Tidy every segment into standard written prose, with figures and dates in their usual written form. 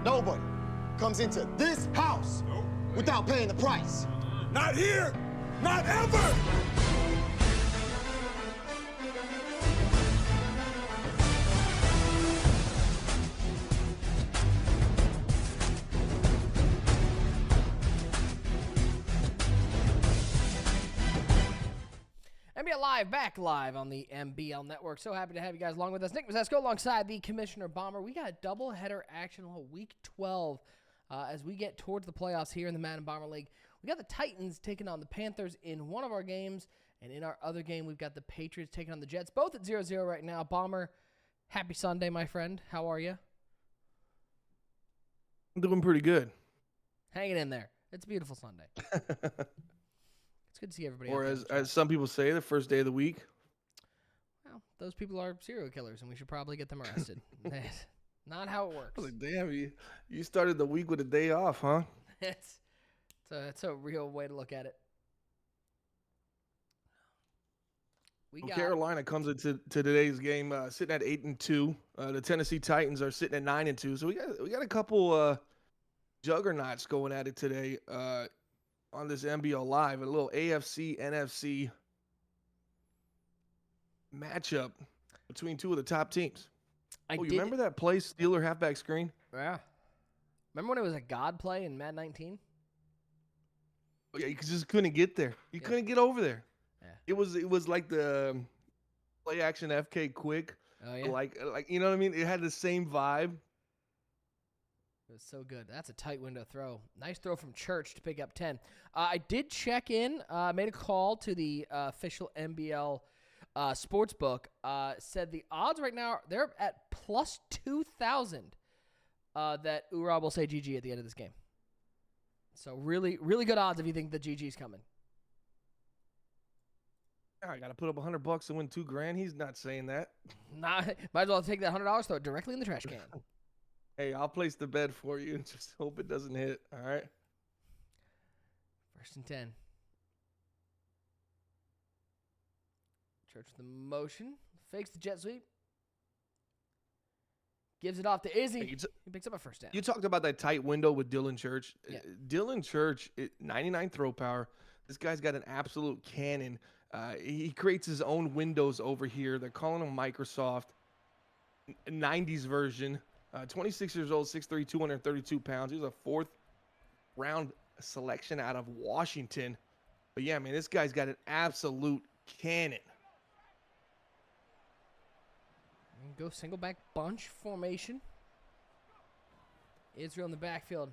Nobody comes into this house without paying the price. Not here! Not ever! NBA Live, back live on the MBL Network. So happy to have you guys along with us. Nick Mazesco alongside the Commissioner Bomber. We got doubleheader action on Week 12 as we get towards the playoffs here in the Madden Bomber League. We got the Titans taking on the Panthers in one of our games, and in our other game, we've got the Patriots taking on the Jets, both at 0-0 right now. Bomber, happy Sunday, my friend. How are you? I'm doing pretty good. Hanging in there. It's a beautiful Sunday. It's good to see everybody. Or as some people say, the first day of the week. Well, those people are serial killers, and we should probably get them arrested. That's not how it works. I was like, damn, you started the week with a day off, huh? It's a real way to look at it. Carolina comes into today's game sitting at 8-2. The Tennessee Titans are sitting at 9-2. So we got a couple juggernauts going at it today on this NBL Live. A little AFC NFC matchup between two of the top teams. You remember that play, Steeler halfback screen? Yeah. Remember when it was a God play in Madden 19? Oh, yeah, you just couldn't get there. You couldn't get over there. Yeah. It was like the play action FK quick. Oh yeah. Like you know what I mean? It had the same vibe. It was so good. That's a tight window throw. Nice throw from Church to pick up 10. I did check in, made a call to the official NBL sportsbook. Said the odds right now, they're at plus 2,000 that Urab will say GG at the end of this game. So really, really good odds if you think the GG's coming. I got to put up $100 and win $2,000. He's not saying that. Nah, might as well take that $100, throw it directly in the trash can. Hey, I'll place the bet for you and just hope it doesn't hit. All right. 1st and 10. Church with the motion. Fakes the jet sweep. Gives it off to Izzy. Hey, he picks up a first down. You talked about that tight window with Dylan Church. Yeah. Dylan Church, 99 throw power. This guy's got an absolute cannon. He creates his own windows over here. They're calling him Microsoft. 90s version. 26 years old, 6'3", 232 pounds. He was a fourth-round selection out of Washington. But, yeah, man, this guy's got an absolute cannon. Go single back bunch formation. Israel in the backfield.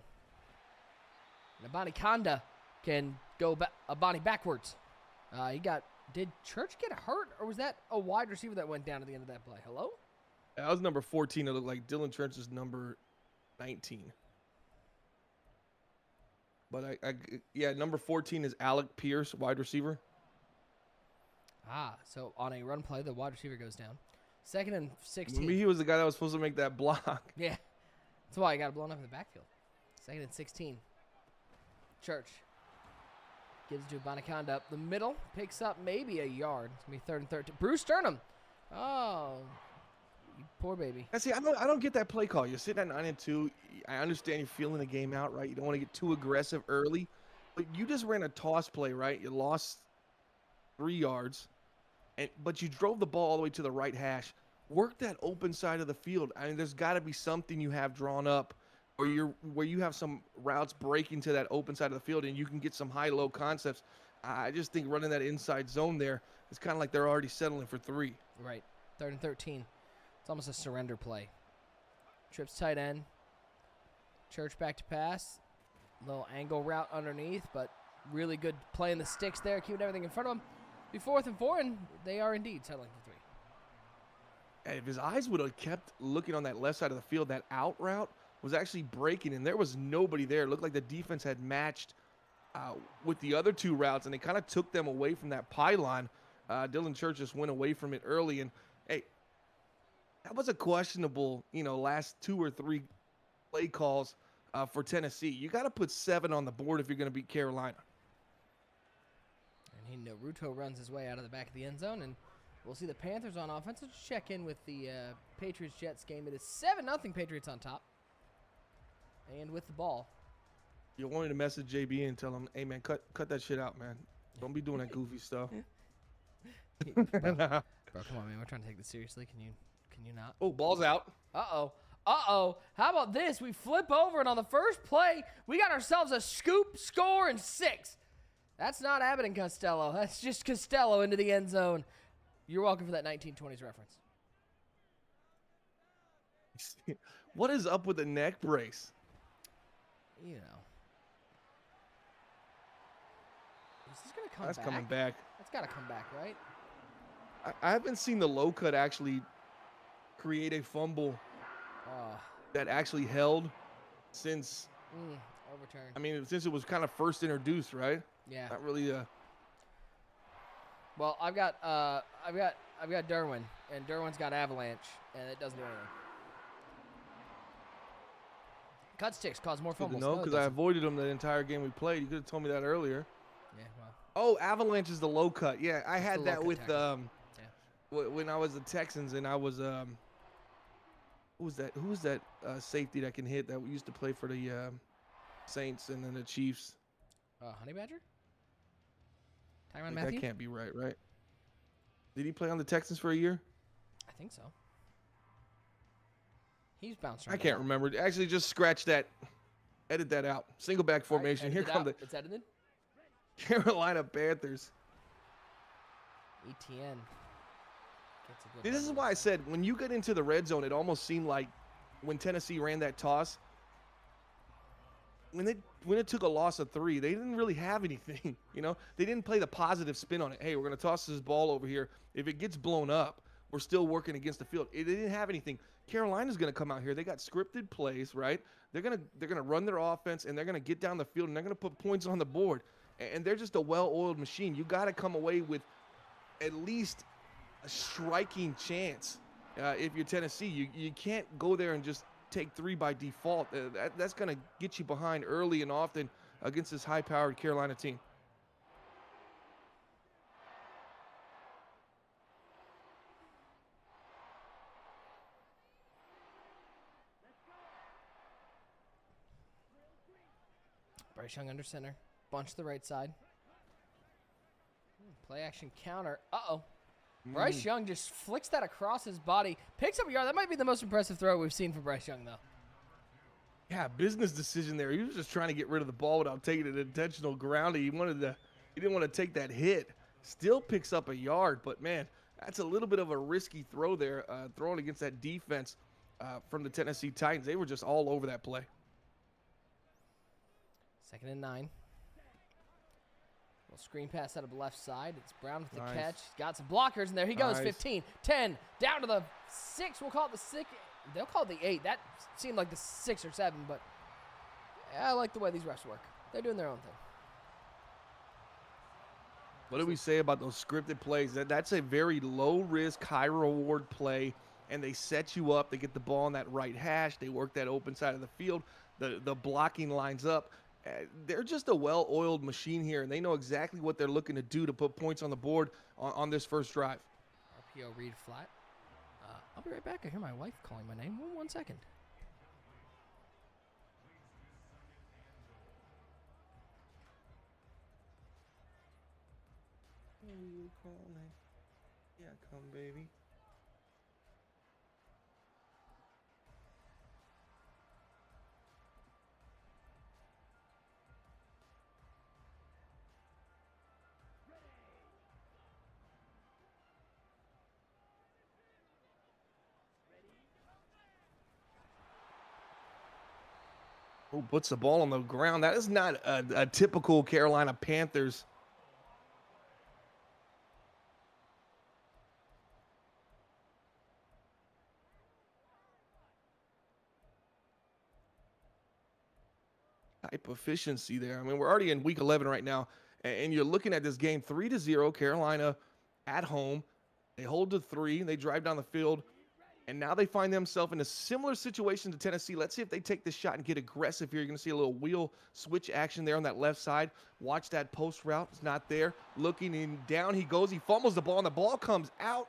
Nabani Kanda can go Abani backwards. Did Church get hurt, or was that a wide receiver that went down at the end of that play? Hello? That was number 14. It looked like Dylan Church is number 19. But number 14 is Alec Pierce, wide receiver. So on a run play, the wide receiver goes down. 2nd and 16. Maybe he was the guy that was supposed to make that block. Yeah. That's why he got blown up in the backfield. 2nd and 16. Church gives it to Abanikanda up the middle. Picks up maybe a yard. It's going to be 3rd and 13. Bruce Sternum. Oh, you poor baby. See, I don't get that play call. You're sitting at 9-2. I understand you're feeling the game out, right? You don't want to get too aggressive early. But you just ran a toss play, right? You lost 3 yards. But you drove the ball all the way to the right hash. Work that open side of the field. I mean, there's got to be something you have drawn up where you have some routes breaking to that open side of the field and you can get some high-low concepts. I just think running that inside zone there, it's kind of like they're already settling for 3. Right. 3rd and 13. It's almost a surrender play. Trips tight end. Church back to pass. Little angle route underneath, but really good play in the sticks there, keeping everything in front of him. Be 4th and 4, and they are indeed settling for 3. And if his eyes would have kept looking on that left side of the field, that out route was actually breaking, and there was nobody there. It looked like the defense had matched with the other 2 routes, and they kind of took them away from that pylon. Dylan Church just went away from it early, and, hey, that was a questionable, last 2 or 3 play calls for Tennessee. You got to put 7 on the board if you're going to beat Carolina. And Naruto runs his way out of the back of the end zone, and we'll see the Panthers on offense. Let's check in with the Patriots-Jets game. It is 7-0 Patriots on top. and with the ball. You wanted to message JB and tell him, hey, man, cut that shit out, man. Don't be doing that goofy stuff. Bro, come on, man. We're trying to take this seriously. Can you not? Oh, ball's out. Uh-oh. Uh-oh. How about this? We flip over, and on the first play, we got ourselves a scoop, score, and 6. That's not Abbott and Costello. That's just Costello into the end zone. You're welcome for that 1920s reference. What is up with the neck brace? You know. Is this going to come That's back? coming back. That's got to come back, right? I haven't seen the low cut actually create a fumble that actually held since overturned. I mean, since it was kind of first introduced, right? Yeah. Not really. Well, I've got Derwin, and Derwin's got Avalanche, and it doesn't do anything. Cut sticks cause more fumbles. No, because I avoided them the entire game we played. You could have told me that earlier. Yeah, well. Oh, Avalanche is the low cut. Yeah, I had that with Yeah. when I was the Texans and I was who was that safety that can hit that we used to play for the Saints and then the Chiefs? Honey Badger? Tyrann Like, Mathieu? that can't be right? Did he play on the Texans for a year? I think so. He's bounced around. I can't remember. Actually, just scratch that. Edit that out. Single back formation. Here come It's edited. Carolina Panthers. ETN. This is why I said when you get into the red zone, it almost seemed like when Tennessee ran that toss, when it took a loss of 3, they didn't really have anything. You know, they didn't play the positive spin on it. Hey, we're gonna toss this ball over here. If it gets blown up, we're still working against the field. They didn't have anything. Carolina's gonna come out here. They got scripted plays, right? They're gonna run their offense and they're gonna get down the field and they're gonna put points on the board. And they're just a well-oiled machine. You got to come away with at least a striking chance. If you're Tennessee, you can't go there and just take 3 by default. That's going to get you behind early and often against this high-powered Carolina team. Bryce Young under center. Bunch to the right side. Play action counter. Uh-oh. Bryce Young just flicks that across his body. Picks up a yard. That might be the most impressive throw we've seen from Bryce Young, though. Yeah, business decision there. He was just trying to get rid of the ball without taking an intentional grounding. He didn't want to take that hit. Still picks up a yard, but man, that's a little bit of a risky throw there, throwing against that defense from the Tennessee Titans. They were just all over that play. 2nd and 9. Little screen pass out of the left side. It's Brown with the Nice. catch. Got some blockers, and there he goes. Nice. 15, 10, down to the 6. We'll call it the 6. They'll call it the 8. That seemed like the 6 or 7, but I like the way these refs work. They're doing their own thing. What do we say about those scripted plays? That's a very low-risk, high-reward play, and they set you up. They get the ball on that right hash. They work that open side of the field. The blocking lines up. They're just a well-oiled machine here, and they know exactly what they're looking to do to put points on the board on this first drive. RPO read flat. I'll be right back. I hear my wife calling my name. One second. Yeah, come, baby. Oh, puts the ball on the ground. That is not a typical Carolina Panthers. Type efficiency there. I mean, we're already in week 11 right now, and you're looking at this game 3-0, Carolina at home. They hold to 3. They drive down the field. And now they find themselves in a similar situation to Tennessee. Let's see if they take this shot and get aggressive here. You're going to see a little wheel switch action there on that left side. Watch that post route. It's not there. Looking in, down he goes. He fumbles the ball, and the ball comes out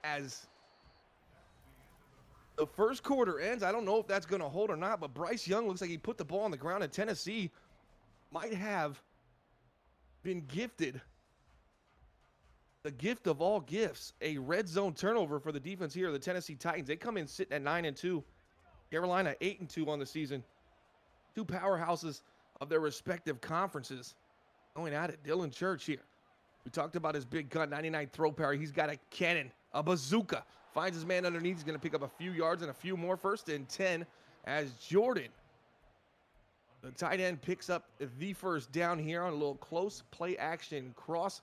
as the first quarter ends. I don't know if that's going to hold or not, but Bryce Young looks like he put the ball on the ground, and Tennessee might have been gifted the gift of all gifts, a red zone turnover for the defense here, the Tennessee Titans. They come in sitting at 9-2. Carolina 8-2 on the season. Two powerhouses of their respective conferences going at it. Dylan Church here. We talked about his big gun, 99 throw power. He's got a cannon, a bazooka. Finds his man underneath. He's going to pick up a few yards and a few more. 1st and 10 as Jordan, the tight end, picks up the first down here on a little close play action cross.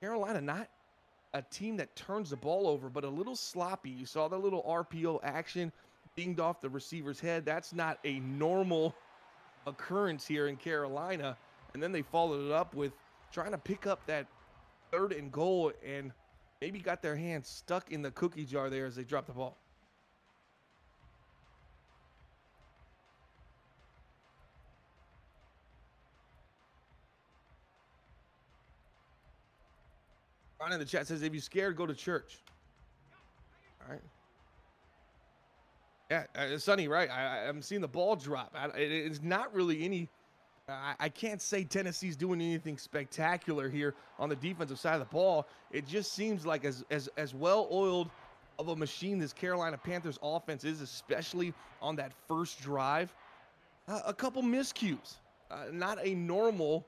Carolina, not a team that turns the ball over, but a little sloppy. You saw the little RPO action dinged off the receiver's head. That's not a normal occurrence here in Carolina. And then they followed it up with trying to pick up that 3rd and goal and maybe got their hands stuck in the cookie jar there as they dropped the ball. Ron in the chat says, if you're scared, go to church. All right. Yeah, Sonny, right. I'm seeing the ball drop. It's not really any. I can't say Tennessee's doing anything spectacular here on the defensive side of the ball. It just seems like as well-oiled of a machine this Carolina Panthers offense is, especially on that first drive. A couple miscues. Not a normal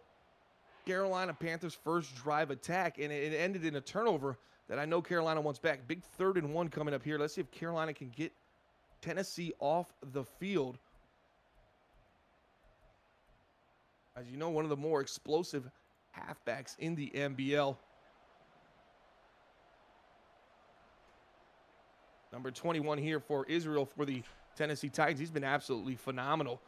Carolina Panthers first drive attack, and it ended in a turnover that I know Carolina wants back. Big 3rd and 1 coming up here. Let's see if Carolina can get Tennessee off the field. As you know, one of the more explosive halfbacks in the NBL. Number 21 here for Israel for the Tennessee Titans. He's been absolutely phenomenal.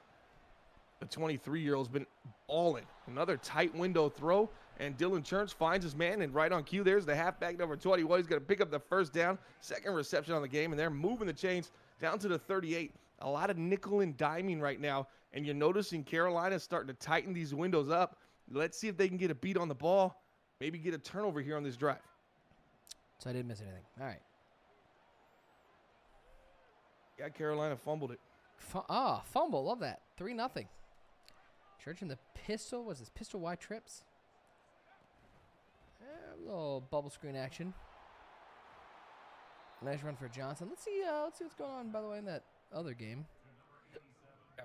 The 23-year-old's been balling. Another tight window throw, and Dylan Church finds his man, and right on cue, there's the halfback, number 21. He's going to pick up the first down, 2nd reception on the game, and they're moving the chains down to the 38. A lot of nickel and diming right now, and you're noticing Carolina starting to tighten these windows up. Let's see if they can get a beat on the ball, maybe get a turnover here on this drive. So I didn't miss anything. All right. Yeah, Carolina fumbled it. Fumble. Love that. 3-0. Church in the pistol. Was this pistol wide trips? A little bubble screen action. Nice run for Johnson. Let's see what's going on, by the way, in that other game.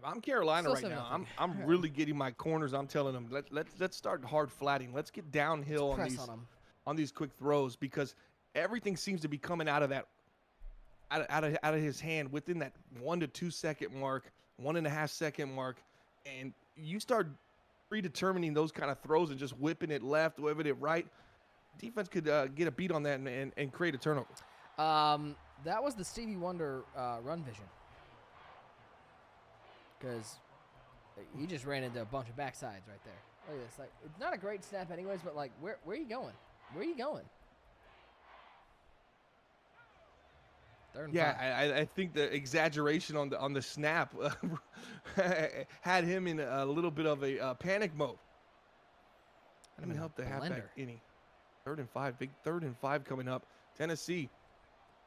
I'm Carolina Still right now. 7-0. I'm really getting my corners. I'm telling them, let's start hard flatting. Let's get downhill on these quick throws, because everything seems to be coming out of that out of his hand within that 1 to 2 second mark, 1.5 second mark, and you start predetermining those kind of throws and just whipping it left, whipping it right. Defense could get a beat on that and create a turnover. That was the Stevie Wonder run vision, because he just ran into a bunch of backsides right there. Look at this. Like, it's not a great snap anyways, but like, where are you going? Where are you going? Yeah, I think the exaggeration on the snap had him in a little bit of a panic mode. I didn't help the halfback any. 3rd and 5, big 3rd and 5 coming up. Tennessee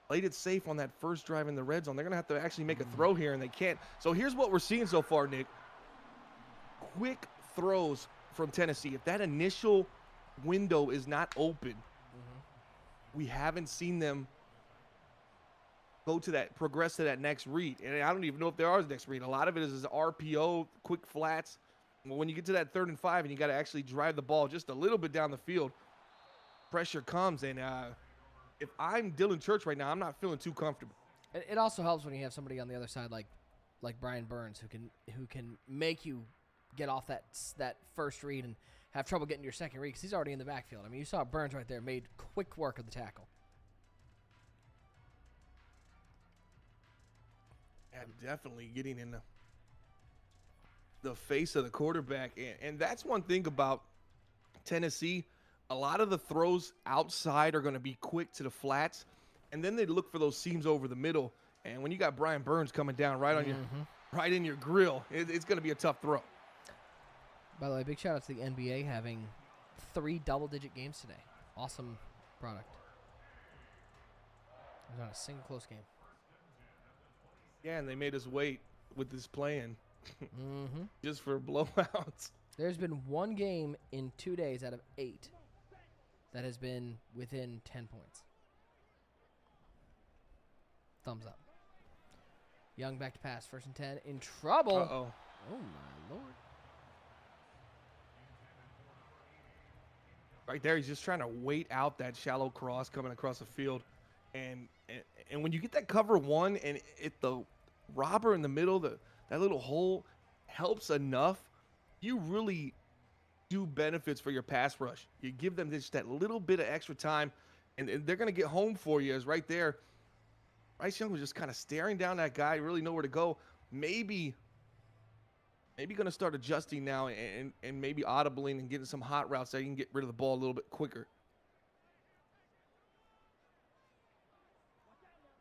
played it safe on that first drive in the red zone. They're going to have to actually make a throw here, and they can't. So here's what we're seeing so far, Nick. Quick throws from Tennessee. If that initial window is not open, we haven't seen them progress to that next read. And I don't even know if there is a next read. A lot of it is RPO, quick flats. Well, when you get to that 3rd and 5 and you got to actually drive the ball just a little bit down the field, pressure comes. And if I'm Dylan Church right now, I'm not feeling too comfortable. It also helps when you have somebody on the other side like Brian Burns who can make you get off that first read and have trouble getting your second read, because he's already in the backfield. I mean, you saw Burns right there made quick work of the tackle. Yeah, definitely getting in the face of the quarterback. And that's one thing about Tennessee. A lot of the throws outside are going to be quick to the flats, and then they look for those seams over the middle. And when you got Brian Burns coming down right on right in your grill, it's going to be a tough throw. By the way, big shout out to the NBA having 3 double-digit games today. Awesome product. There's not a single close game. Yeah, and they made us wait with this plan Mm-hmm. just for blowouts. There's been one game in 2 days out of 8 that has been within 10 points. Thumbs up. Young back to pass. 1st and 10. In trouble. Uh-oh. Oh, my Lord. Right there, he's just trying to wait out that shallow cross coming across the field. And when you get that cover one and the robber in the middle, that little hole helps enough, you really do benefits for your pass rush. You give them just that little bit of extra time, and they're going to get home for you. As right there, Bryce Young was just kind of staring down that guy, really nowhere to go. Maybe going to start adjusting now and maybe audibling and getting some hot routes so you can get rid of the ball a little bit quicker.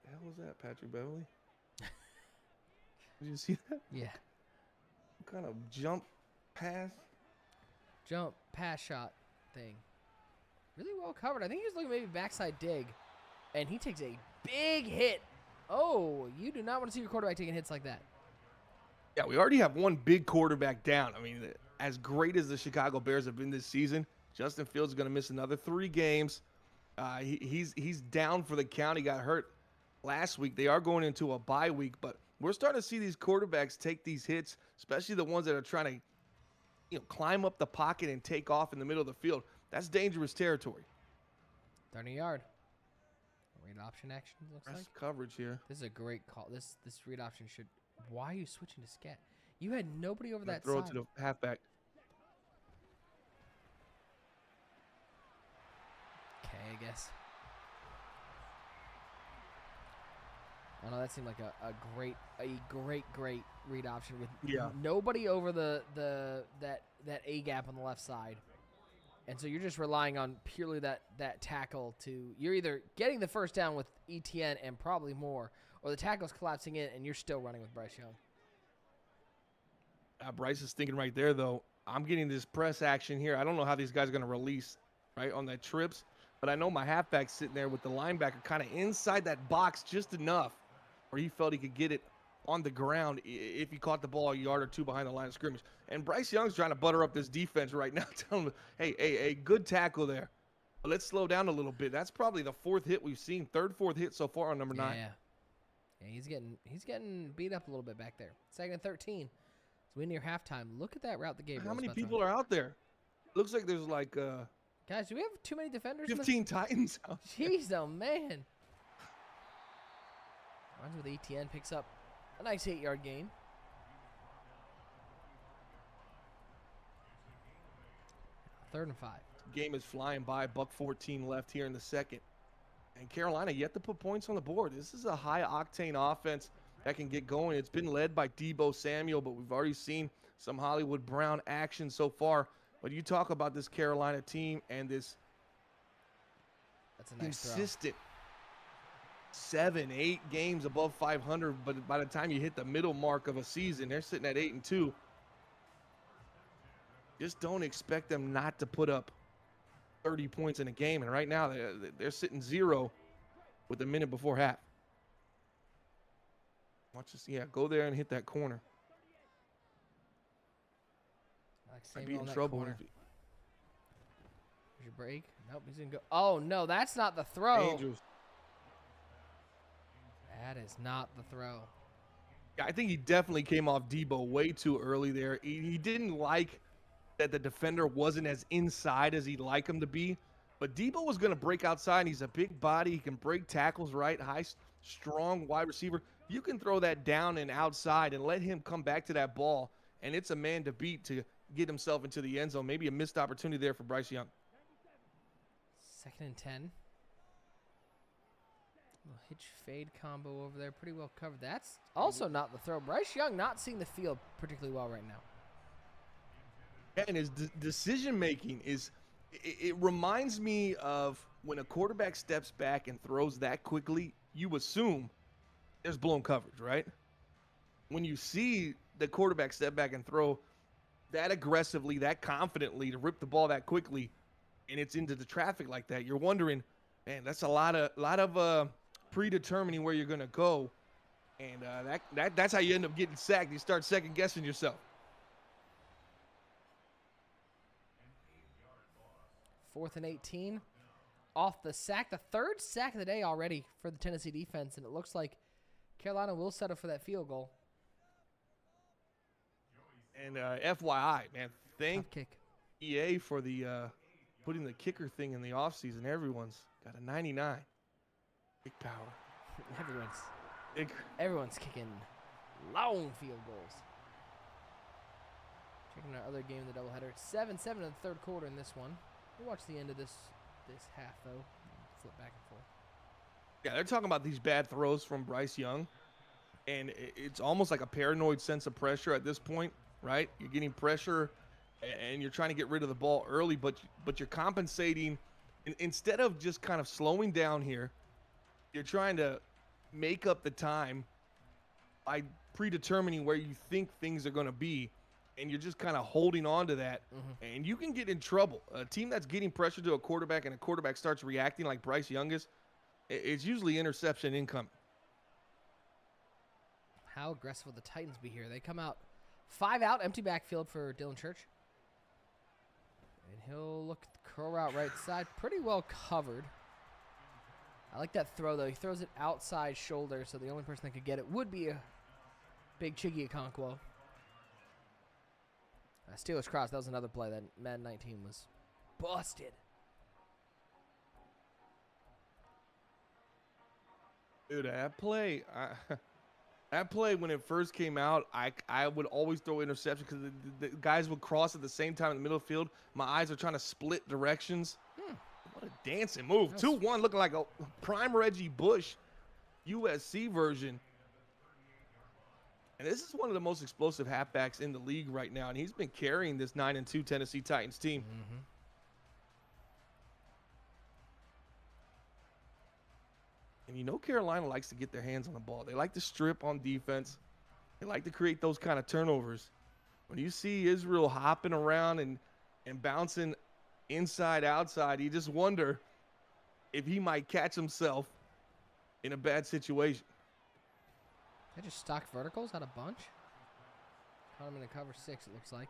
The hell was that, Patrick Beverly? Did you see that? Yeah. What kind of jump pass? Jump pass shot thing. Really well covered. I think he was looking maybe backside dig. And he takes a big hit. Oh, you do not want to see your quarterback taking hits like that. Yeah, we already have one big quarterback down. I mean, as great as the Chicago Bears have been this season, Justin Fields is going to miss another 3 games. He's down for the count. He got hurt last week. They are going into a bye week, but we're starting to see these quarterbacks take these hits, especially the ones that are trying to, climb up the pocket and take off in the middle of the field. That's dangerous territory. 30-yard. Read option action, looks That's like. coverage here. This is a great call. This read option should... Why are you switching to scat? You had nobody over that Throw side. it to the halfback. Okay, I guess. Oh no, that seemed like a great read option with nobody over that A gap on the left side. And so you're just relying on purely that tackle to... You're either getting the first down with ETN and probably more, or the tackle's collapsing in and you're still running with Bryce Young. Bryce is thinking right there, though, I'm getting this press action here. I don't know how these guys are going to release, right, on that trips. But I know my halfback's sitting there with the linebacker kind of inside that box just enough where he felt he could get it on the ground if he caught the ball a yard or 2 behind the line of scrimmage. And Bryce Young's trying to butter up this defense right now, telling them, hey, good tackle there. But let's slow down a little bit. That's probably the 4th hit we've seen, 3rd, 4th hit so far on number 9. Yeah, he's getting beat up a little bit back there. 2nd and 13. So we near halftime. Look at that route the Gabriel's How many about to people run. are out there? Looks like there's like Guys, do we have too many defenders? 15 Titans out there. Jeez, oh man. Runs with ETN, picks up a nice 8-yard gain. Third and 5. Game is flying by. $1:14 left here in the second. And Carolina yet to put points on the board. This is a high-octane offense that can get going. It's been led by Deebo Samuel, but we've already seen some Hollywood Brown action so far. But you talk about this Carolina team and this That's a nice consistent 7, 8 games above 500. But by the time you hit the middle mark of a season, they're sitting at 8-2. Just don't expect them not to put up 30 points in a game. And right now, they're sitting 0 with a minute before half. Watch this. Yeah, go there and hit that corner. I'd be in trouble. Here's your break. Nope, he's going to go. Oh, no, that's not the throw. Dangerous. That is not the throw. Yeah, I think he definitely came off Deebo way too early there. He didn't like that the defender wasn't as inside as he'd like him to be. But Deebo was going to break outside. He's a big body. He can break tackles, right? High, strong wide receiver. You can throw that down and outside and let him come back to that ball. And it's a man to beat to get himself into the end zone. Maybe a missed opportunity there for Bryce Young. 2nd and 10. Little hitch fade combo over there. Pretty well covered. That's also not the throw. Bryce Young not seeing the field particularly well right now. And his decision making is, it reminds me of when a quarterback steps back and throws that quickly, you assume there's blown coverage, right? When you see the quarterback step back and throw that aggressively, that confidently, to rip the ball that quickly, and it's into the traffic like that, you're wondering, man, that's a lot of predetermining where you're going to go. And that's how you end up getting sacked. You start second-guessing yourself. 4th and 18. Off the sack. The third sack of the day already for the Tennessee defense. And it looks like Carolina will settle for that field goal. And FYI, man, thank Tough kick. EA for the putting the kicker thing in the offseason. Everyone's got a 99. Big power. Everyone's kicking long field goals. Checking our other game in the doubleheader. 7-7 in the third quarter in this one. We'll watch the end of this half, though. Flip back and forth. Yeah, they're talking about these bad throws from Bryce Young. And it's almost like a paranoid sense of pressure at this point, right? You're getting pressure, and you're trying to get rid of the ball early, but you're compensating. Instead of just kind of slowing down here, you're trying to make up the time by predetermining where you think things are going to be, and you're just kind of holding on to that, and you can get in trouble. A team that's getting pressure to a quarterback and a quarterback starts reacting like Bryce Young is, it's usually interception incoming. How aggressive will the Titans be here? They come out 5 out, empty backfield for Dylan Church. And he'll look at the curl route right side. Pretty well covered. I like that throw, though. He throws it outside shoulder, so the only person that could get it would be a big Chiggy Okonkwo. Steelers cross. That was another play that Madden 19 was busted. Dude, that play, when it first came out, I would always throw interception because the guys would cross at the same time in the middle of the field. My eyes are trying to split directions. What a dancing move. 2-1 looking like a prime Reggie Bush USC version. And this is one of the most explosive halfbacks in the league right now, and he's been carrying this 9-2 Tennessee Titans team. And you know Carolina likes to get their hands on the ball. They like to strip on defense. They like to create those kind of turnovers. When you see Israel hopping around and bouncing inside, outside, you just wonder if he might catch himself in a bad situation. They just stock verticals out a bunch. Caught him in a cover 6, it looks like.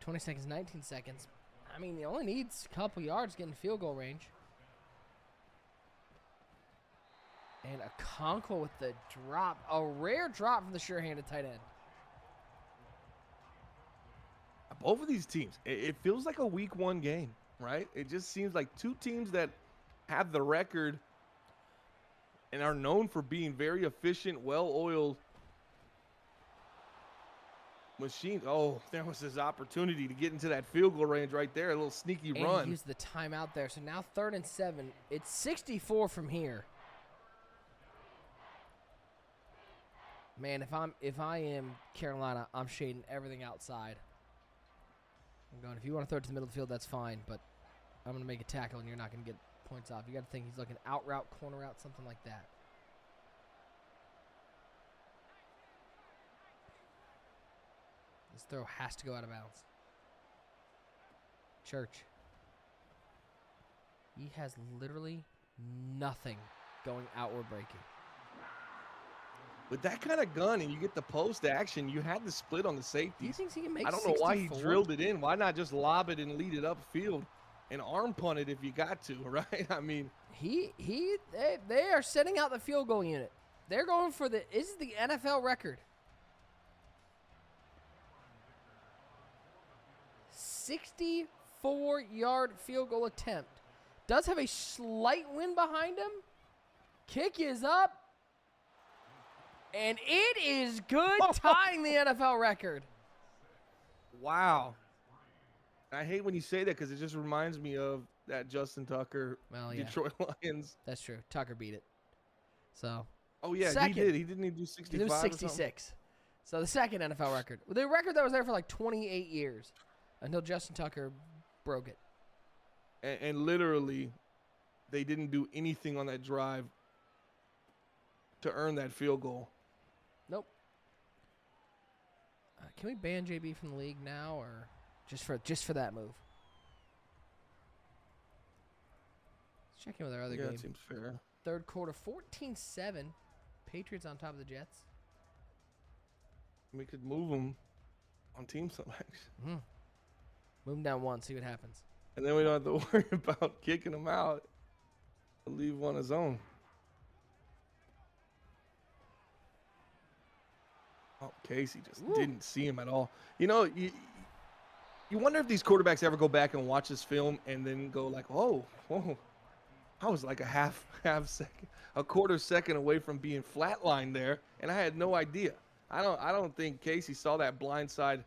20 seconds, 19 seconds. I mean, he only needs a couple yards getting field goal range. And Okonkwo with the drop. A rare drop from the sure-handed tight end. Both of these teams, it feels like a week 1 game, right? It just seems like two teams that have the record and are known for being very efficient, well-oiled machines. Oh, there was his opportunity to get into that field goal range right there. A little sneaky run. And he used the timeout there. So now 3rd and 7. It's 64 from here. Man, if I am Carolina, I'm shading everything outside. I'm going, if you want to throw it to the middle of the field, that's fine, but I'm going to make a tackle and you're not going to get points off. You got to think he's looking out route, corner route, something like that. This throw has to go out of bounds. Church. He has literally nothing going outward breaking. With that kind of gun and you get the post action, you had the split on the safety. Do you think he can make I don't 64? know why he drilled it in. Why not just lob it and lead it upfield and arm punt it if you got to, right? I mean, they are setting out the field goal unit. They're going for this is the NFL record. 64-yard field goal attempt. Does have a slight wind behind him. Kick is up. And it is good, tying the NFL record. Wow. I hate when you say that because it just reminds me of that Justin Tucker Detroit Lions. That's true. Tucker beat it. So. Oh, yeah, second, he did. He didn't even do 65 It was 66. So the second NFL record. The record that was there for like 28 years until Justin Tucker broke it. And literally, they didn't do anything on that drive to earn that field goal. Nope. Can we ban JB from the league now, or just for that move? Let's check in with our other game. That seems fair. Third quarter, 14-7. Patriots on top of the Jets. We could move him on team selection. Move him down one, see what happens. And then we don't have to worry about kicking him out. Leave him on his own. Oh, Casey just didn't see him at all. You know, you wonder if these quarterbacks ever go back and watch this film and then go like, whoa, I was like a quarter second away from being flatlined there, and I had no idea. I don't think Casey saw that blindside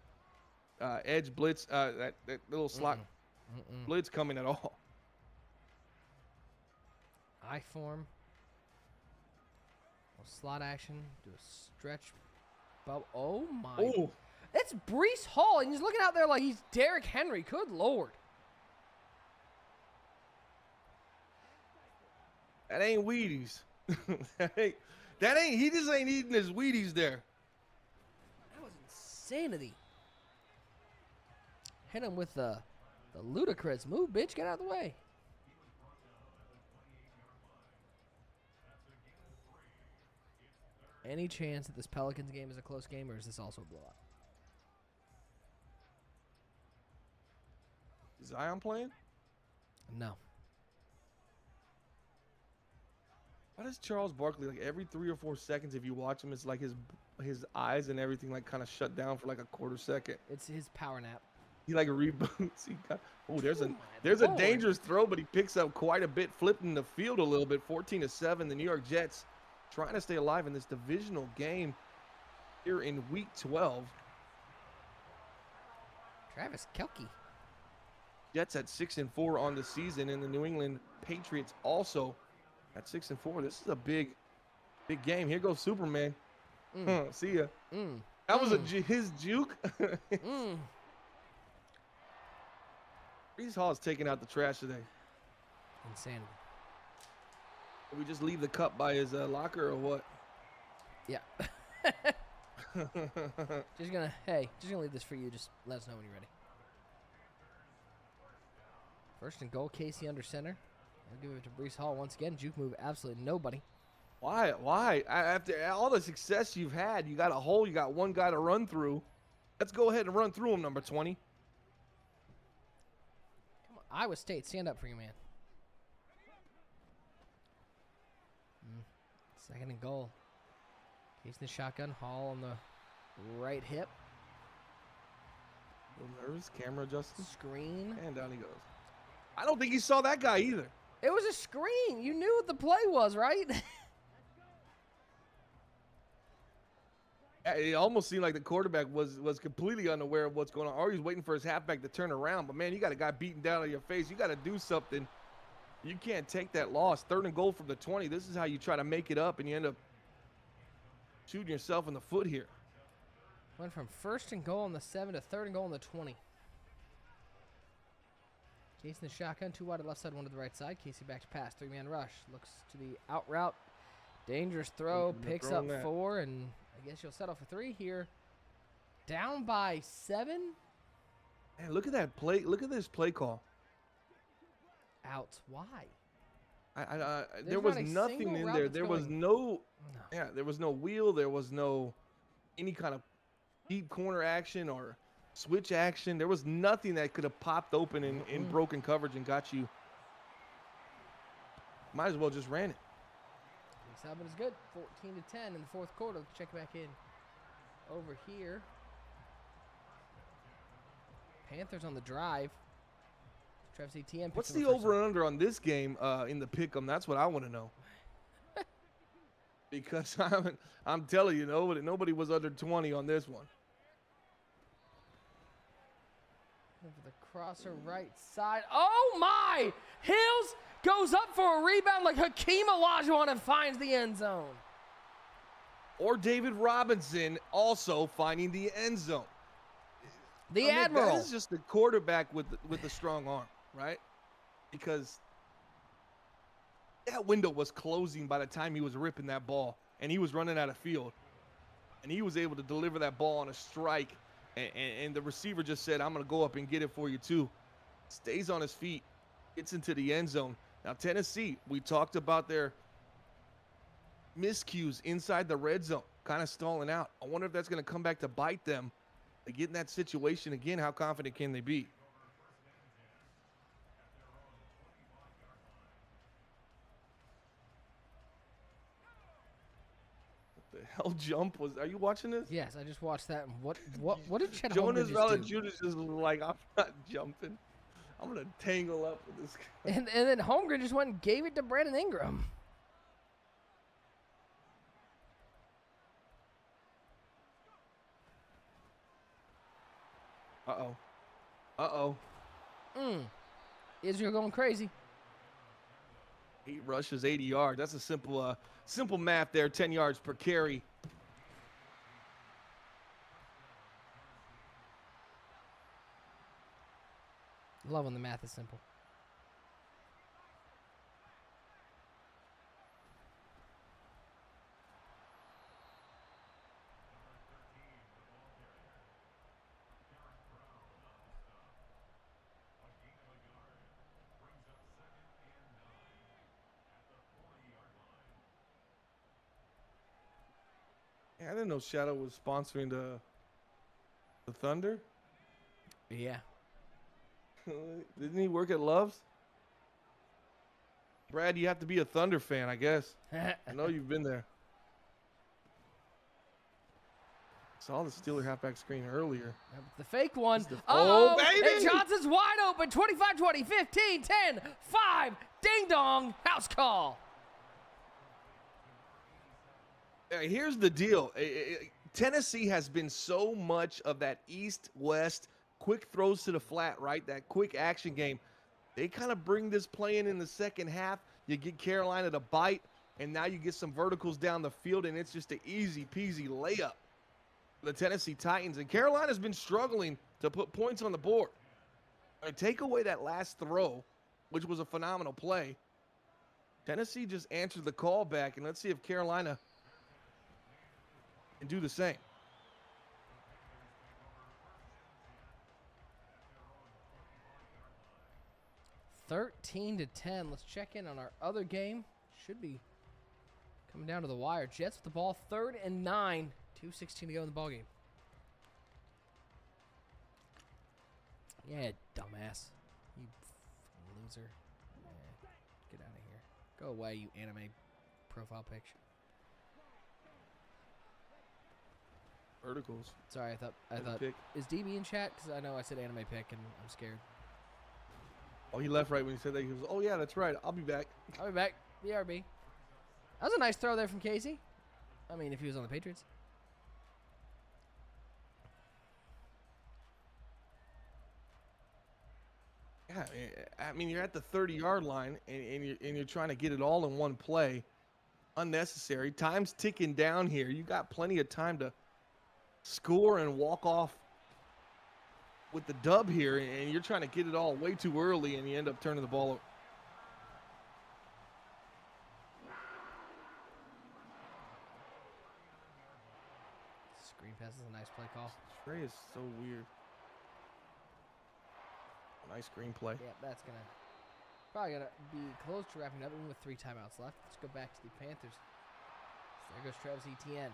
edge blitz, that little slot blitz coming at all. I form. Slot action. Do a stretch. Oh my! Oh, it's Breece Hall, and he's looking out there like he's Derrick Henry. Good Lord! that ain't Wheaties. that ain't. He just ain't eating his Wheaties there. That was insanity. Hit him with the ludicrous move, bitch. Get out of the way. Any chance that this Pelicans game is a close game, or is this also a blowout? Is Zion playing? No. Why does Charles Barkley, like every 3 or 4 seconds, if you watch him, it's like his eyes and everything like kind of shut down for like a quarter second. It's his power nap. He like reboots. There's a dangerous throw, but he picks up quite a bit, flipping the field a little bit. 14-7, the New York Jets trying to stay alive in this divisional game here in Week 12. Travis Kelce. Jets at 6-4 on the season, and the New England Patriots also at 6-4. This is a big game. Here goes Superman. See ya. That was his juke. Breece Hall is taking out the trash today. Insanity. Did we just leave the cup by his locker or what? Yeah. just gonna leave this for you. Just let us know when you're ready. First and goal, Casey under center. I'll give it to Breece Hall once again. Juke move, absolutely nobody. Why? After all the success you've had, you got a hole, you got one guy to run through. Let's go ahead and run through him, number 20. Come on, Iowa State, stand up for your man. Second and goal. Casey in the shotgun. Hall on the right hip. A little nervous. Camera adjusting. Screen. And down he goes. I don't think he saw that guy either. It was a screen. You knew what the play was, right? It almost seemed like the quarterback was completely unaware of what's going on, or he's waiting for his halfback to turn around. But, man, you got a guy beating down on your face. You got to do something. You can't take that loss. Third and goal from the 20. This is how you try to make it up, and you end up shooting yourself in the foot here. Went from first and goal on the 7 to third and goal on the 20. Casey in the shotgun, 2 wide to the left side, 1 to the right side. Casey back to pass, 3-man rush. Looks to the out route. Dangerous throw, picks up 4, and I guess you'll settle for 3 here. Down by 7. Man, look at that play. Look at this play call. Out. Why? There was nothing in there. There was no. Yeah, there was no wheel. There was no any kind of deep corner action or switch action. There was nothing that could have popped open in broken coverage and got you. Might as well just ran it. Subbing is good. 14-10 in the fourth quarter. Let's check it back in. Over here. Panthers on the drive. Travis Etienne. What's the over and under on this game in the pick'em? That's what I want to know. Because I'm telling you, nobody was under 20 on this one. Over the crosser right side. Oh my! Hills goes up for a rebound like Hakeem Olajuwon and finds the end zone. Or David Robinson also finding the end zone. The Admiral. That is just the quarterback with the strong arm, right? Because that window was closing by the time he was ripping that ball, and he was running out of field, and he was able to deliver that ball on a strike, and the receiver just said, I'm going to go up and get it for you too. Stays on his feet, gets into the end zone. Now, Tennessee, we talked about their miscues inside the red zone, kind of stalling out. I wonder if that's going to come back to bite them. They get in that situation again. How confident can they be? What the hell jump was? Are you watching this? Yes, I just watched that. And what did Chet Holmgren Jonas just do? Valanciunas is like, I'm not jumping. I'm going to tangle up with this guy. And then Holmgren just went and gave it to Brandon Ingram. Uh-oh. Uh-oh. Israel going crazy. 8 rushes, 80 yards. That's a simple math there. 10 yards per carry. Love when the math is simple. Yeah, I didn't know Shadow was sponsoring the Thunder. Yeah. Didn't he work at Love's? Brad, you have to be a Thunder fan, I guess. I know you've been there. Saw the Steeler halfback screen earlier. The fake one. Oh, And baby! Johnson's wide open. 25-20, 15, 10, 5. Ding dong. House call. Here's the deal. Tennessee has been so much of that east-west quick throws to the flat, right? That quick action game. They kind of bring this play in the second half. You get Carolina to bite, and now you get some verticals down the field, and it's just an easy-peasy layup for the Tennessee Titans. And Carolina's been struggling to put points on the board. Take away that last throw, which was a phenomenal play. Tennessee just answered the call back, and let's see if Carolina can do the same. 13-10. Let's check in on our other game. Should be coming down to the wire. Jets with the ball, 3rd and 9. 2:16 to go in the ballgame. Yeah, dumbass. You fucking loser. Yeah, get out of here. Go away, you anime profile picture. Verticals. Sorry, I thought. Pick. Is DB in chat? Because I know I said anime pick, and I'm scared. Oh, he left right when he said that. He was, oh, yeah, that's right. I'll be back. I'll be back. BRB. That was a nice throw there from Casey. I mean, if he was on the Patriots. Yeah, I mean, you're at the 30-yard line, and you're trying to get it all in one play. Unnecessary. Time's ticking down here. You got plenty of time to score and walk off with the dub here, and you're trying to get it all way too early, and you end up turning the ball over. Screen pass is a nice play call. Trey is so weird. Nice screenplay. Yeah, that's probably gonna be close to wrapping up, even with 3 timeouts left. Let's go back to the Panthers. So there goes Travis Etienne.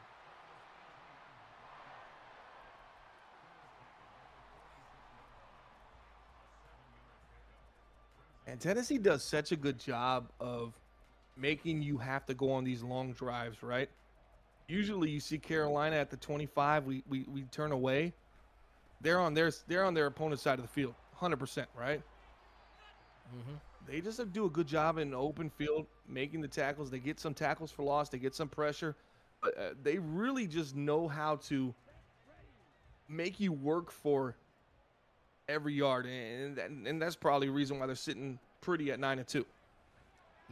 And Tennessee does such a good job of making you have to go on these long drives, right? Usually you see Carolina at the 25, we turn away. They're on their opponent's side of the field, 100%, right? Mm-hmm. They just do a good job in the open field, making the tackles. They get some tackles for loss. They get some pressure. But they really just know how to make you work for every yard, and that's probably the reason why they're sitting pretty at 9-2.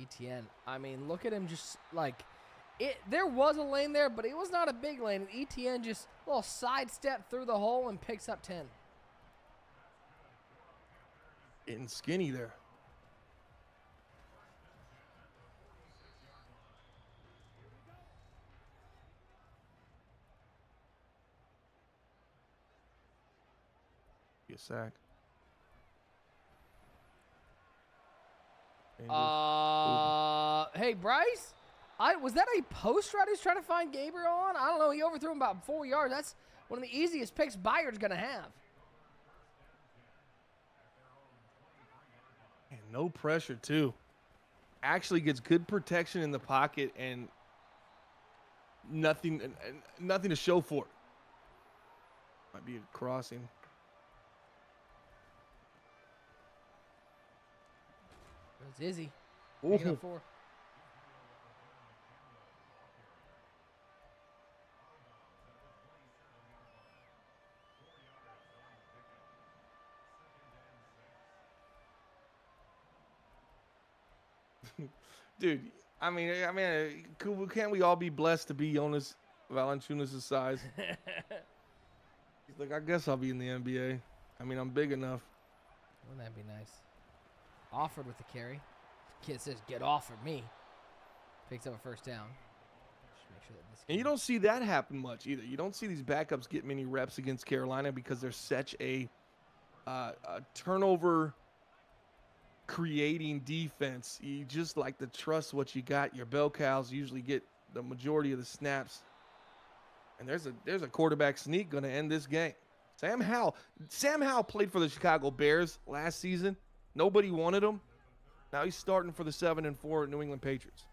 Etienne, I mean, look at him just like it. There was a lane there, but it was not a big lane. And Etienne just a little sidestep through the hole and picks up 10. Getting skinny there. Be a sack. Hey, Bryce? Was that a post route he's trying to find Gabriel on? I don't know. He overthrew him about 4 yards. That's one of the easiest picks Bayard's going to have. And no pressure, too. Actually gets good protection in the pocket and nothing to show for it. Might be a crossing. It's Izzy. Ooh. Picking up 4. Dude, I mean, can't we all be blessed to be Jonas Valanciunas' size? He's like, I guess I'll be in the NBA. I mean, I'm big enough. Wouldn't that be nice? Offered with the carry. Kid says, get off of me. Picks up a first down. Just make sure that this And you don't see that happen much either. You don't see these backups get many reps against Carolina because they're such a turnover creating defense. You just like to trust what you got. Your bell cows usually get the majority of the snaps. And there's a quarterback sneak going to end this game. Sam Howell played for the Chicago Bears last season. Nobody wanted him. Now he's starting for the 7-4 New England Patriots.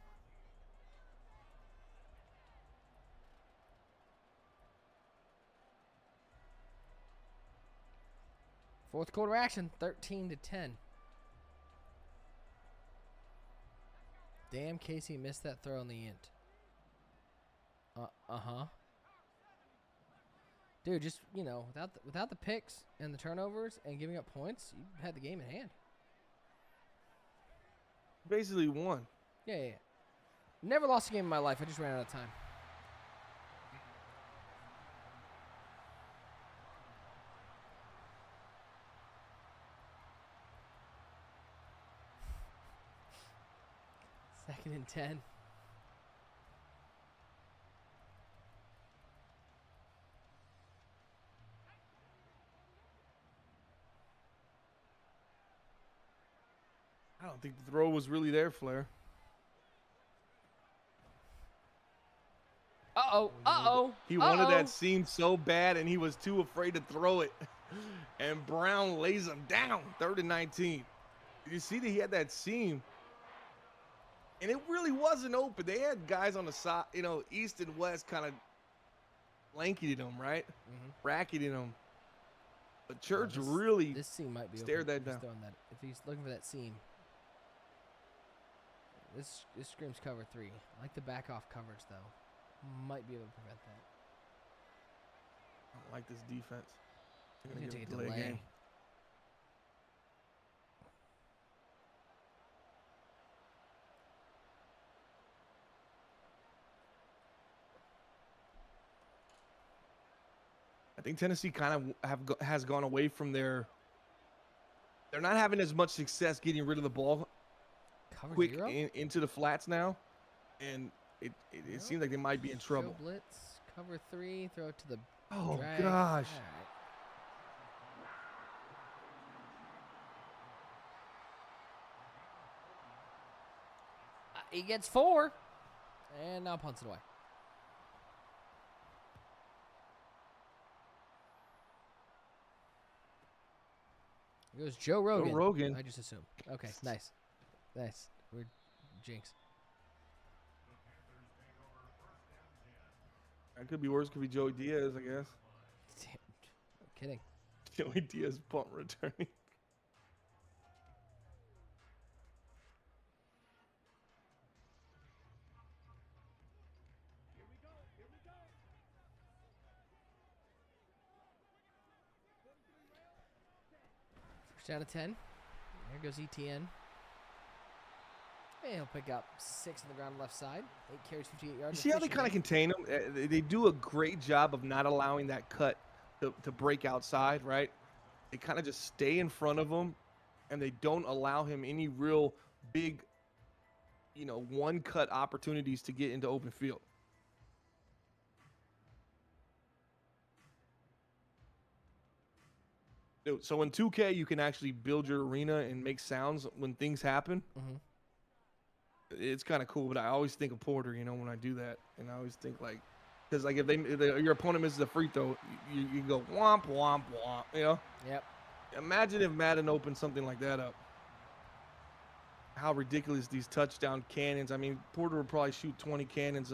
Fourth quarter action, 13-10. Damn, Casey missed that throw in the end. Uh-huh. Dude, just, without the picks and the turnovers and giving up points, you had the game in hand. Basically won. Yeah. Never lost a game in my life. I just ran out of time. Second and 10. I don't think the throw was really there, Flair. He wanted that seam so bad, and he was too afraid to throw it. And Brown lays him down, 3rd and 19. Did you see that he had that seam? And it really wasn't open. They had guys on the side, east and west kind of blanketing him, right? Bracketing him. But Church really this seam might be stared open. that down. If he's looking for that seam. This screams cover 3. I like the back off coverage, though. Might be able to prevent that. I don't like this defense. They're going to take a delay. Game. I think Tennessee kind of has gone away from their. They're not having as much success getting rid of the ball Cover quick 0? into the flats now, and it seems like they might be in trouble. Show blitz, cover 3, throw it to the Oh drag. gosh! All right. He gets 4, and now punts it away. Here goes Joe Rogan. Joe Rogan. I just assumed. Okay, nice. We're jinx. That could be worse. Could be Joey Diaz, I guess. Damn, no kidding. Joey Diaz punt returning. First out of 10. There goes ETN. And he'll pick up 6 on the ground left side. 8 carries, 58 yards. You see how they kind of contain them? They do a great job of not allowing that cut to break outside, right? They kind of just stay in front of him, and they don't allow him any real big, one-cut opportunities to get into open field. Dude, so in 2K, you can actually build your arena and make sounds when things happen. Mm-hmm. it's kind of cool, but I always think of Porter, when I do that. And I always think, like, because, like, if your opponent misses a free throw, you go womp, womp, womp, Yep. Imagine if Madden opened something like that up. How ridiculous these touchdown cannons. I mean, Porter would probably shoot 20 cannons.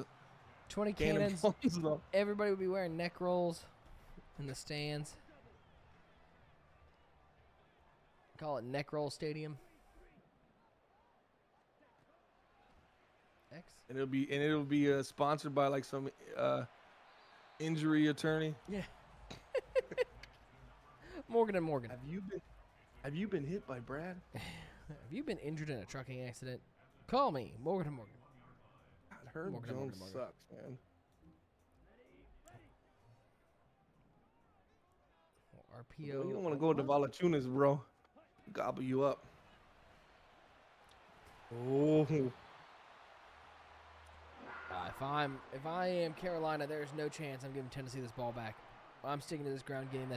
20 cannons. Cannonballs. Everybody would be wearing neck rolls in the stands. Call it Neck Roll Stadium. X. And it'll be sponsored by like some injury attorney. Yeah. Morgan and Morgan. Have you been hit by Brad? Have you been injured in a trucking accident? Call me, Morgan and Morgan. God, Herb Morgan, Jones Morgan. sucks, man. RPO. You don't want to go to Valachunas, bro. Gobble you up. Oh. If I am Carolina, there's no chance I'm giving Tennessee this ball back. I'm sticking to this ground game.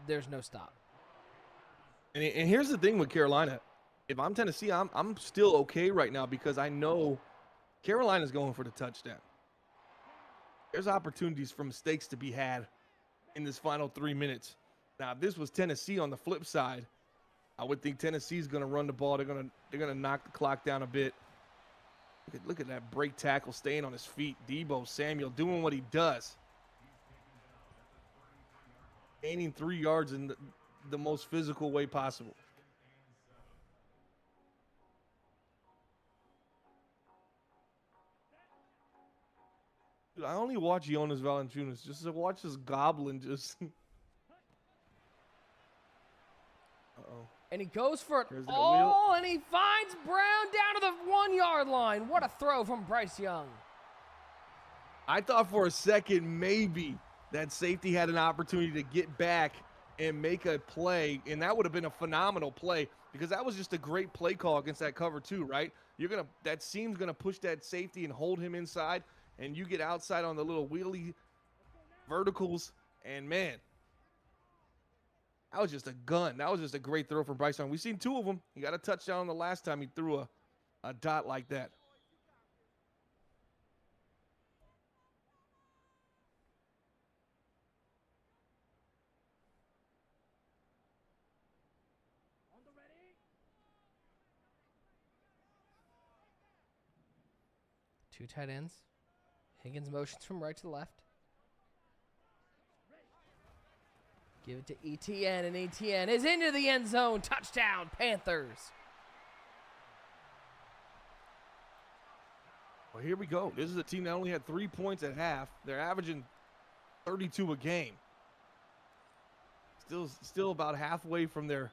There's no stop. And here's the thing with Carolina. If I'm Tennessee, I'm still okay right now because I know Carolina's going for the touchdown. There's opportunities for mistakes to be had in this final 3 minutes. Now, if this was Tennessee on the flip side, I would think Tennessee's going to run the ball. They're going to knock the clock down a bit. Look at that break tackle, staying on his feet. Debo Samuel doing what he does. Gaining 3 yards in the most physical way possible. Dude, I only watch Jonas Valanciunas just to watch this goblin just. Uh-oh. And he goes for it There's that all, and he finds Brown down to the 1 yard line. What a throw from Bryce Young. I thought for a second maybe that safety had an opportunity to get back and make a play, and that would have been a phenomenal play because that was just a great play call against that cover two, right? That seam's gonna push that safety and hold him inside, and you get outside on the little wheelie verticals, and man, that was just a gun. That was just a great throw from Bryce Young. We've seen 2 of them. He got a touchdown the last time he threw a dot like that. Two tight ends. Higgins motions from right to left. Give it to ETN, and ETN is into the end zone. Touchdown, Panthers. Well, here we go. This is a team that only had 3 points at half. They're averaging 32 a game. Still about halfway from their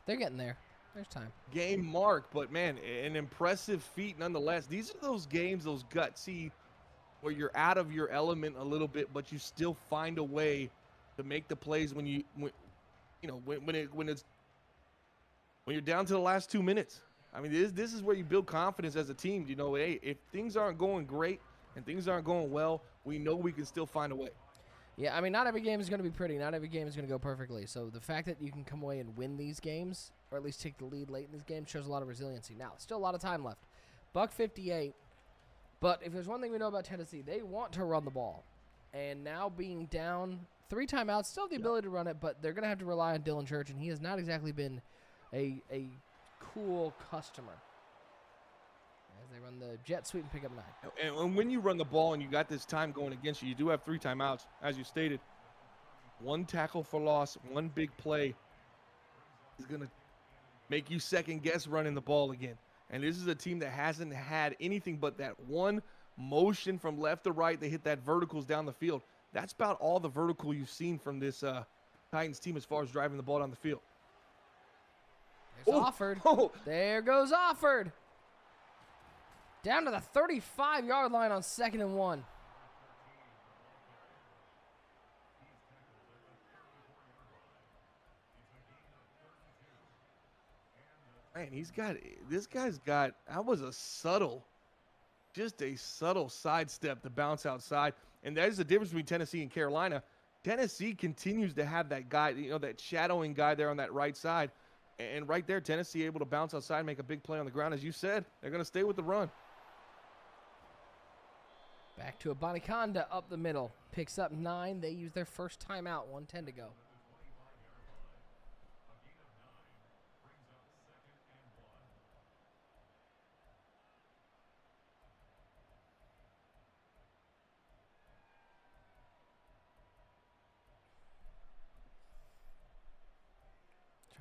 They're getting there. There's time. game mark, but man, an impressive feat nonetheless. These are those games, those gutsy, where you're out of your element a little bit, but you still find a way to make the plays when you're down to the last 2 minutes. I mean, this is where you build confidence as a team. Hey, if things aren't going great and things aren't going well, we know we can still find a way. Yeah, I mean, not every game is going to be pretty. Not every game is going to go perfectly. So the fact that you can come away and win these games, or at least take the lead late in this game, shows a lot of resiliency. Now, still a lot of time left. Buck 58. But if there's one thing we know about Tennessee, they want to run the ball. And now being down 3 timeouts, still have the ability to run it, but they're going to have to rely on Dylan Church, and he has not exactly been a cool customer. As they run the jet sweep and pick up 9. And when you run the ball and you got this time going against you, you do have 3 timeouts, as you stated. 1 tackle for loss, 1 big play is going to make you second guess running the ball again. And this is a team that hasn't had anything but that 1 motion from left to right. They hit that verticals down the field. That's about all the vertical you've seen from this Titans team as far as driving the ball down the field. There's Offord. Oh. There goes Offord. Down to the 35-yard line on 2nd and 1. Man, this guy's got, that was just a subtle sidestep to bounce outside. And that is the difference between Tennessee and Carolina. Tennessee continues to have that guy, that shadowing guy there on that right side. And right there, Tennessee able to bounce outside, make a big play on the ground. As you said, they're going to stay with the run. Back to Abanikanda up the middle. Picks up 9. They use their first timeout. 1:10 to go.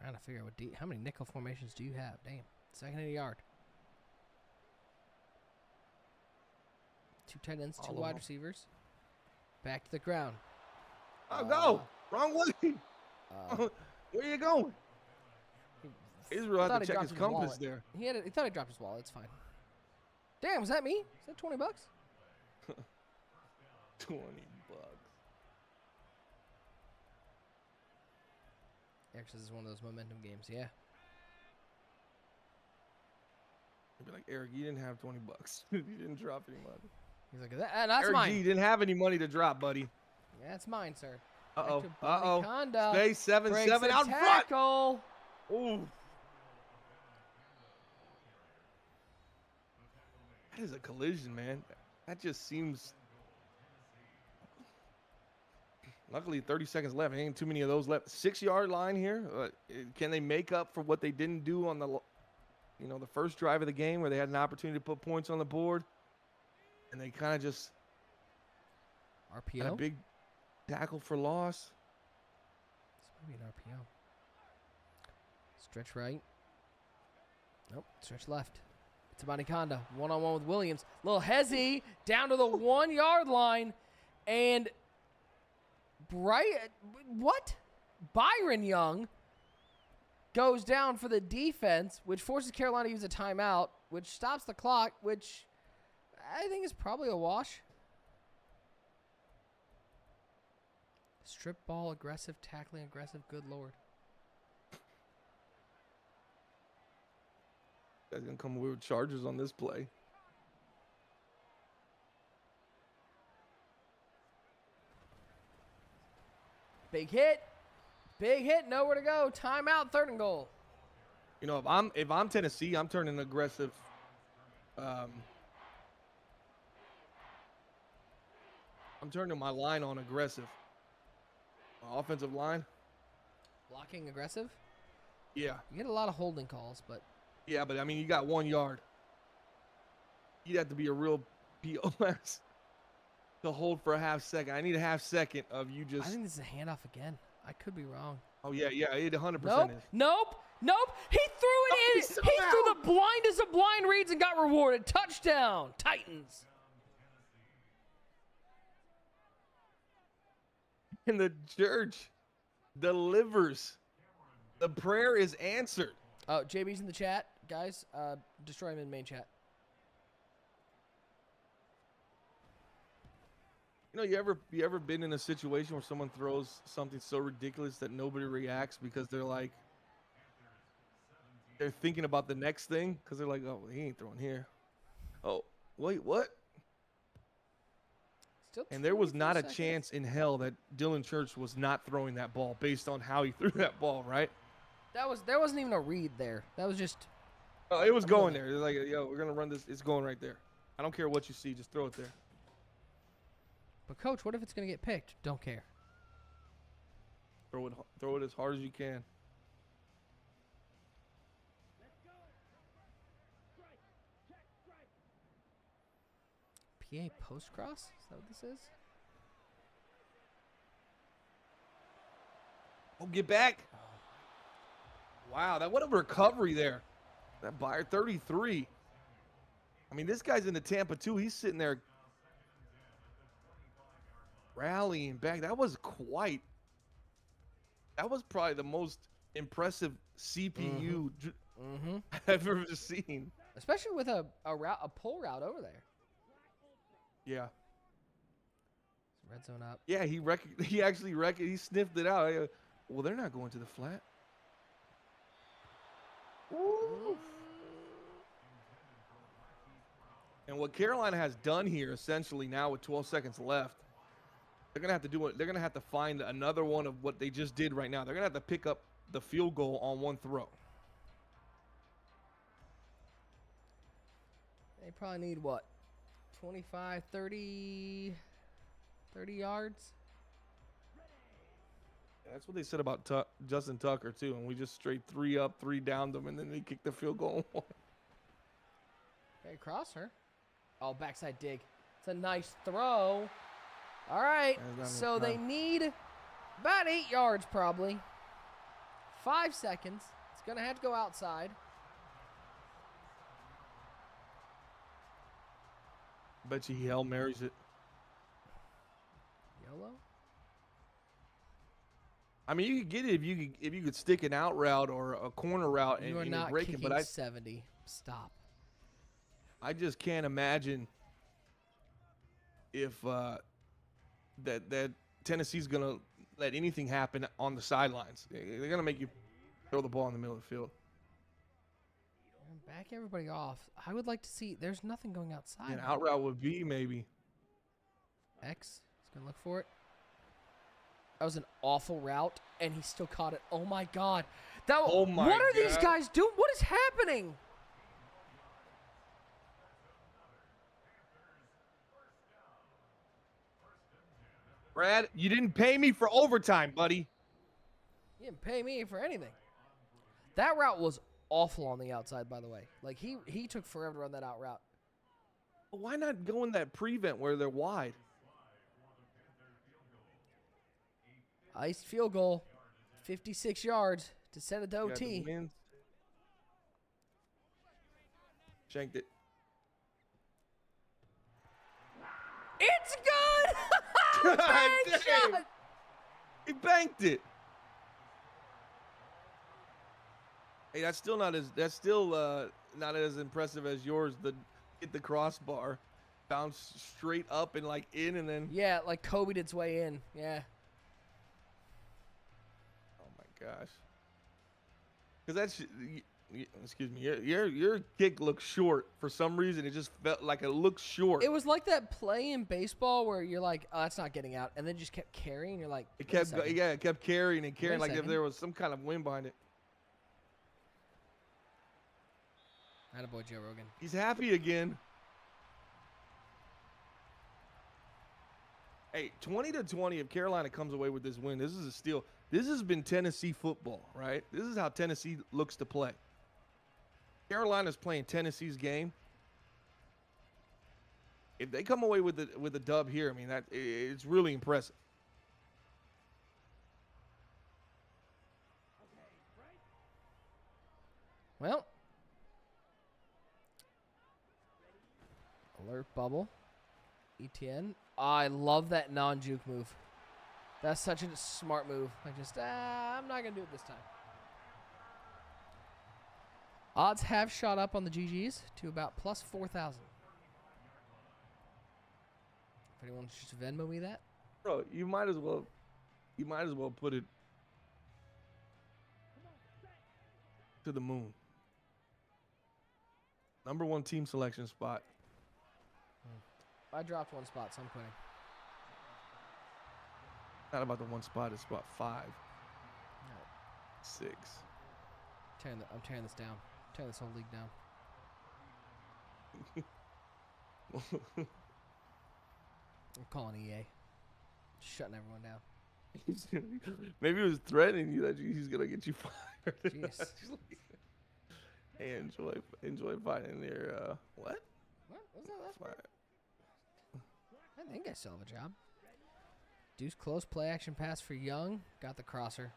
Trying to figure out how many nickel formations do you have? Damn. Second and a yard. 2 tight ends, 2 wide receivers. Back to the ground. Oh, go. Wrong way. Where are you going? Israel had to check his compass there. He thought he dropped his wallet. It's fine. Damn, was that me? Is that $20? 20 bucks. Yeah, 'cause this is one of those momentum games. Yeah. I'd be like, Eric, you didn't have 20 bucks. You didn't drop any money. He's like, that's Eric mine. G didn't have any money to drop, buddy. Yeah, that's mine, sir. Uh-oh. Back to Abanikanda. Stay 7-7 out front. Tackle. Ooh. That is a collision, man. That just seems... Luckily, 30 seconds left. Ain't too many of those left. 6-yard line here. Can they make up for what they didn't do on the first drive of the game where they had an opportunity to put points on the board? And they kind of just RPO? had a big tackle for loss. This might be an RPO. Stretch right. Nope. Stretch left. It's Abanikanda. One-on-one with Williams. Little hezzy down to the 1-yard line. And Byron Young goes down for the defense, which forces Carolina to use a timeout, which stops the clock, which I think is probably a wash. Strip ball, aggressive, tackling, aggressive. Good Lord. Guys gonna come away with charges on this play. Big hit. Big hit. Nowhere to go. Timeout. 3rd and goal. You know, if I'm Tennessee, I'm turning aggressive. I'm turning my line on aggressive. My offensive line. Blocking aggressive. Yeah. You get a lot of holding calls, but. Yeah, but I mean, you got 1 yard. You'd have to be a real POS to hold for a half second. I need a half second of you just. I think this is a handoff again. I could be wrong. Oh, yeah, it 100% Nope. is. Nope. He threw it in. He threw the blindest of blind reads and got rewarded. Touchdown, Titans. And the church delivers. The prayer is answered. Oh, JB's in the chat. Guys, destroy him in main chat. You know, you ever been in a situation where someone throws something so ridiculous that nobody reacts because they're thinking about the next thing because they're like, oh, he ain't throwing here. Oh, wait, what? And there was not a chance in hell that Dylan Church was not throwing that ball based on how he threw that ball, right? There wasn't even a read there. That was just. Oh, it was going there. They're like, yo, we're gonna run this. It's going right there. I don't care what you see, just throw it there. But coach, what if it's gonna get picked? Don't care. Throw it as hard as you can. PA post cross? Is that what this is? Oh, get back. Wow, what a recovery there. That buyer 33. I mean, this guy's in the Tampa too. He's sitting there rallying back. That was probably the most impressive CPU I've ever seen. Especially with a pull route over there. Yeah. Red zone up. Yeah, he sniffed it out. Well, they're not going to the flat. Ooh. And what Carolina has done here, essentially now with 12 seconds left, they're gonna have to do it. They're gonna have to find another one of what they just did right now. They're gonna have to pick up the field goal on one throw. They probably need what? 25, 30 yards? That's what they said about Justin Tucker, too. And we just straight 3 up, 3 down them, and then they kicked the field goal. Okay, cross her. Oh, backside dig. It's a nice throw. All right, so they need about 8 yards probably. 5 seconds. It's going to have to go outside. Bet you he Hail Marys it. YOLO? I mean, you could get it if you could stick an out route or a corner route and You are you're not breaking, kicking but 70. Stop. I just can't imagine if that Tennessee's gonna let anything happen on the sidelines. They're gonna make you throw the ball in the middle of the field. Back everybody off. I would like to see. There's nothing going outside. An out route would be maybe. X. He's going to look for it. That was an awful route, and he still caught it. Oh, my God. Oh, my What are these God. guys doing? What is happening? Brad, you didn't pay me for overtime, buddy. You didn't pay me for anything. That route was awful on the outside, by the way. Like, he took forever to run that out route. Why not go in that prevent where they're wide? Iced field goal. 56 yards to send it to You got the OT. wins. Shanked it. It's good! Bang Dang. shot! He banked it. Hey, that's still not as impressive as yours. Hit the crossbar, bounce straight up and like in, and then Yeah, like Kobe'd its way in. Yeah. oh my gosh. Because that's excuse me, your kick looks short for some reason. It just felt like it looked short. It was like that play in baseball where you're like, oh, that's not getting out, and then just kept carrying. You're like, It wait a kept second. it kept carrying and carrying Wait a like if second. there was some kind of wind behind it. Attaboy, Joe Rogan. He's happy again. Hey, 20-20 if Carolina comes away with this win. This is a steal. This has been Tennessee football, right? This is how Tennessee looks to play. Carolina's playing Tennessee's game. If they come away with a dub here, I mean it's really impressive. Well, alert bubble. ETN. I love that non-juke move. That's such a smart move. I just, I'm not going to do it this time. Odds have shot up on the GGs to about plus 4,000. If anyone wants to just Venmo me that. Bro, you might as well put it to the moon. Number 1 team selection spot. I dropped one spot, so I'm quitting. Not about the 1 spot, it's spot 5. 6. I'm tearing this down. Tearing this whole league down. I'm calling EA. Shutting everyone down. Maybe he was threatening you that he's gonna get you fired. Jeez. Hey, enjoy fighting their what? What was that last part? Fire. I think I still have a job. Deuce close play action pass for Young. Got the crosser.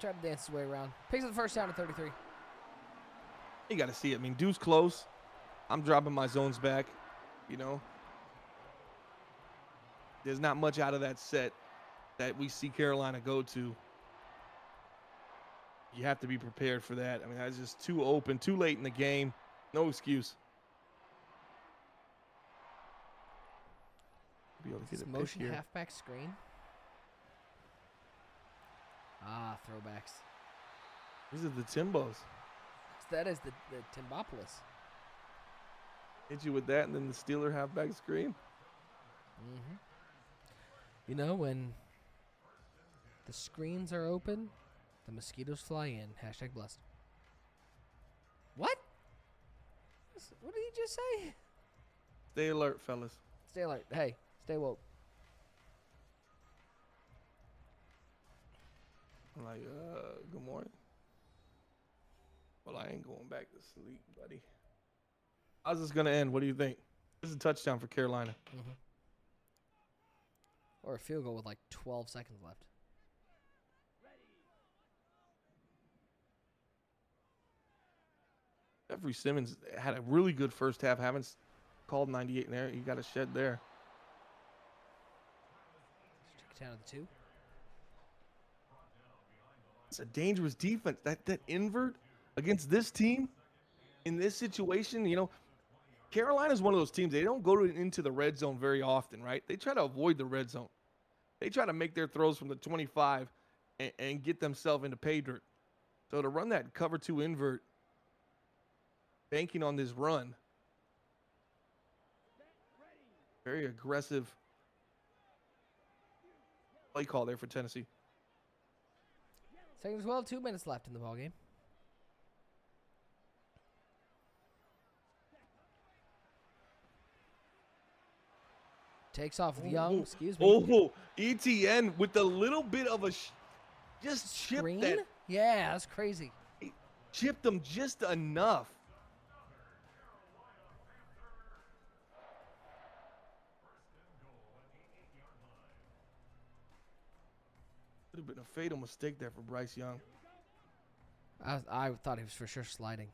Tried to dance his way around. Picks up the first down at 33. You got to see it. I mean, Deuce close. I'm dropping my zones back. You know, there's not much out of that set that we see Carolina go to. You have to be prepared for that. I mean, that's just too open, too late in the game. No excuse. Be able to get This a pick motion here. halfback screen. Ah, throwbacks. These are the Timbos. That is the Timbopolis. Hit you with that, and then the Steeler halfback screen. Mm-hmm. You know, when the screens are open, the mosquitoes fly in. #blessed. What? What did he just say? Stay alert, fellas. Stay alert. Hey, stay woke. I'm like, good morning. Well, I ain't going back to sleep, buddy. How's this going to end? What do you think? This is a touchdown for Carolina. Mm-hmm. Or a field goal with like 12 seconds left. Jeffrey Simmons had a really good first half. Haven't called 98 in there. You got a shed there. Let's check it down to the 2. It's a dangerous defense. That invert against this team in this situation, you know, Carolina's one of those teams. They don't go into the red zone very often, right? They try to avoid the red zone. They try to make their throws from the 25 and get themselves into pay dirt. So to run that cover 2 invert, banking on this run, very aggressive play call there for Tennessee. Second as well, 2 minutes left in the ballgame. Takes off with Young, excuse me. Oh, ETN with a little bit of a just Screen? chipped that. Yeah, that's crazy. Chipped them just enough. Could have been a fatal mistake there for Bryce Young. I thought he was for sure sliding.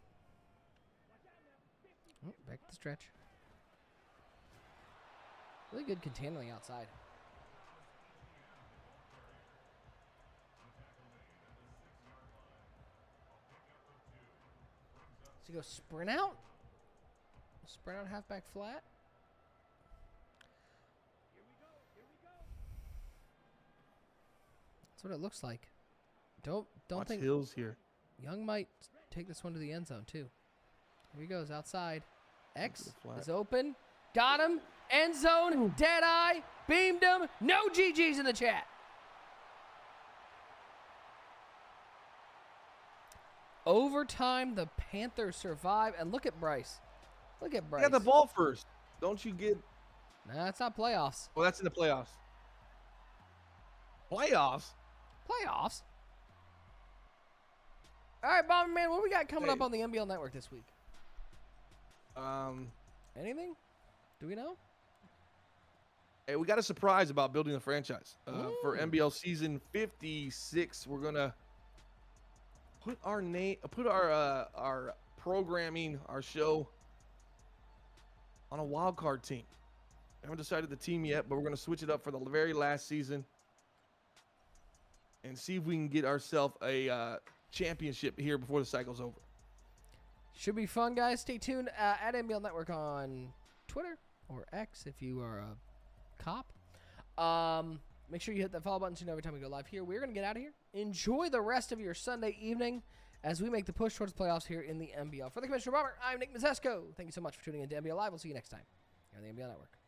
Oh, back to the stretch. Really good contain on the outside. Does he go sprint out? Sprint out halfback flat? That's what it looks like. Don't Watch think Hills here. Young might take this one to the end zone too. Here he goes outside. X flat. is open. Got him. End zone. Dead eye. Beamed him. No GGs in the chat. Overtime, the Panthers survive. And look at Bryce. Look at Bryce. You got the ball first. Don't you get... Nah, it's not playoffs. Well, that's in the playoffs. Playoffs? Playoffs? All right, Bomberman, what we got coming up on the NBL Network this week? Anything? Do we know? Hey, we got a surprise about building the franchise. For NBL season 56, we're gonna put our name, our programming, our show on a wild card team. I haven't decided the team yet, but we're gonna switch it up for the very last season and see if we can get ourselves a championship here before the cycle's over. Should be fun, guys. Stay tuned at NBL Network on Twitter or X if you are a cop. Make sure you hit that follow button so you know every time we go live here. We're going to get out of here. Enjoy the rest of your Sunday evening as we make the push towards playoffs here in the NBL. For the Commissioner Bomber, I'm Nick Mazesco. Thank you so much for tuning in to NBL Live. We'll see you next time here on the NBL Network.